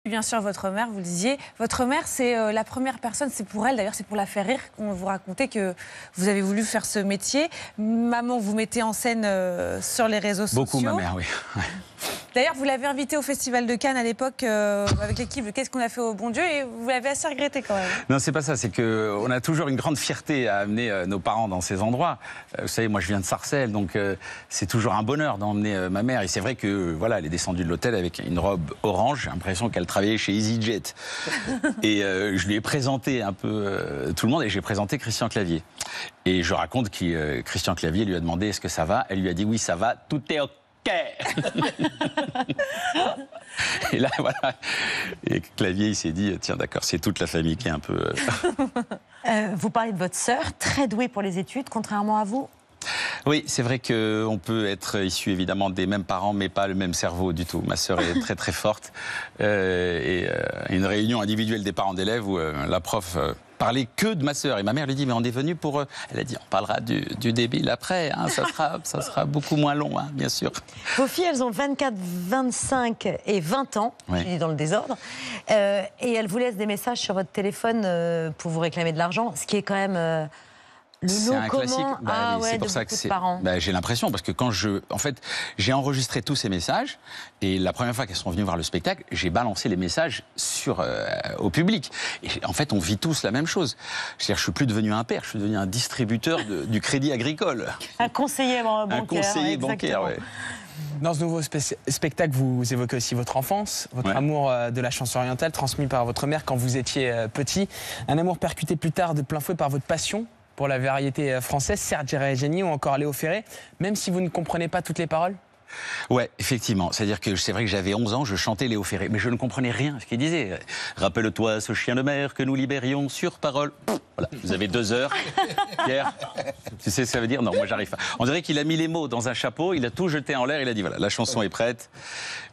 Bien sûr, votre mère, vous le disiez. Votre mère, c'est la première personne, c'est pour elle, d'ailleurs, c'est pour la faire rire qu'on vous racontait que vous avez voulu faire ce métier. Maman, vous mettez en scène sur les réseaux sociaux. Beaucoup, ma mère, oui. D'ailleurs, vous l'avez invitée au Festival de Cannes à l'époque avec l'équipe de Qu'est-ce qu'on a fait au bon Dieu et vous l'avez assez regretté quand même. Non, c'est pas ça, c'est qu'on a toujours une grande fierté à amener nos parents dans ces endroits. Vous savez, moi je viens de Sarcelles, donc c'est toujours un bonheur d'emmener ma mère. Et c'est vrai que voilà, elle est descendue de l'hôtel avec une robe orange, j'ai l'impression qu'elle travaillait chez EasyJet. Et je lui ai présenté un peu tout le monde et j'ai présenté Christian Clavier. Et je raconte que Christian Clavier lui a demandé est-ce que ça va. Elle lui a dit oui, ça va, tout est OK. Et là, voilà. Et Clavier, il s'est dit, tiens, d'accord, c'est toute la famille qui est un peu... Vous parlez de votre sœur, très douée pour les études, contrairement à vous. Oui, c'est vrai qu'on peut être issu évidemment des mêmes parents, mais pas le même cerveau du tout. Ma sœur est très très forte. Une réunion individuelle des parents d'élèves où la prof... parlait que de ma sœur. Et ma mère lui dit, mais on est venu pour... Elle a dit, on parlera du débile après, hein, ça sera beaucoup moins long, hein, bien sûr. Vos filles, elles ont 24, 25 et 20 ans, Oui. je dis dans le désordre, et elles vous laissent des messages sur votre téléphone pour vous réclamer de l'argent, ce qui est quand même... C'est un classique. C'est pour ça que j'ai l'impression parce que en fait, j'ai enregistré tous ces messages et la première fois qu'elles sont venues voir le spectacle, j'ai balancé les messages au public. Et en fait, on vit tous la même chose. C'est-à-dire, je suis plus devenu un père, je suis devenu un distributeur du Crédit Agricole. Un conseiller bancaire. Un conseiller bancaire, oui. Dans ce nouveau spectacle, vous évoquez aussi votre enfance, votre amour de la chanson orientale transmis par votre mère quand vous étiez petit. Un amour percuté plus tard de plein fouet par votre passion pour la variété française, Serge Reggiani ou encore Léo Ferré, même si vous ne comprenez pas toutes les paroles? Ouais, effectivement. C'est-à-dire que c'est vrai que j'avais 11 ans, je chantais Léo Ferré, mais je ne comprenais rien à ce qu'il disait. Rappelle-toi ce chien de mer que nous libérions sur parole. Voilà, vous avez 2 heures. Pierre, tu sais ce que ça veut dire? Non, moi j'arrive pas. On dirait qu'il a mis les mots dans un chapeau, il a tout jeté en l'air, il a dit voilà, la chanson est prête.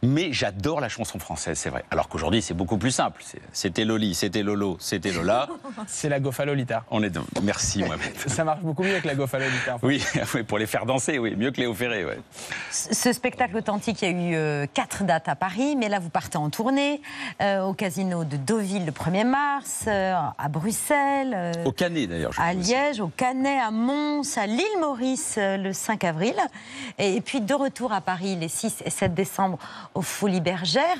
Mais j'adore la chanson française, c'est vrai. Alors qu'aujourd'hui c'est beaucoup plus simple. C'était Loli, c'était Lolo, c'était Lola. C'est la Gofa Lolita. Merci Mohamed. Ça marche beaucoup mieux que la Gofa Lolita. En fait. Oui, pour les faire danser, oui, mieux que Léo Ferré, ouais. Ce spectacle authentique, il y a eu 4 dates à Paris, mais là vous partez en tournée, au Casino de Deauville le 1er mars, à Bruxelles, au Canet d'ailleurs. À Liège, au Canet, à Mons, à l'île Maurice le 5 avril, et puis de retour à Paris les 6 et 7 décembre aux Folies Bergères.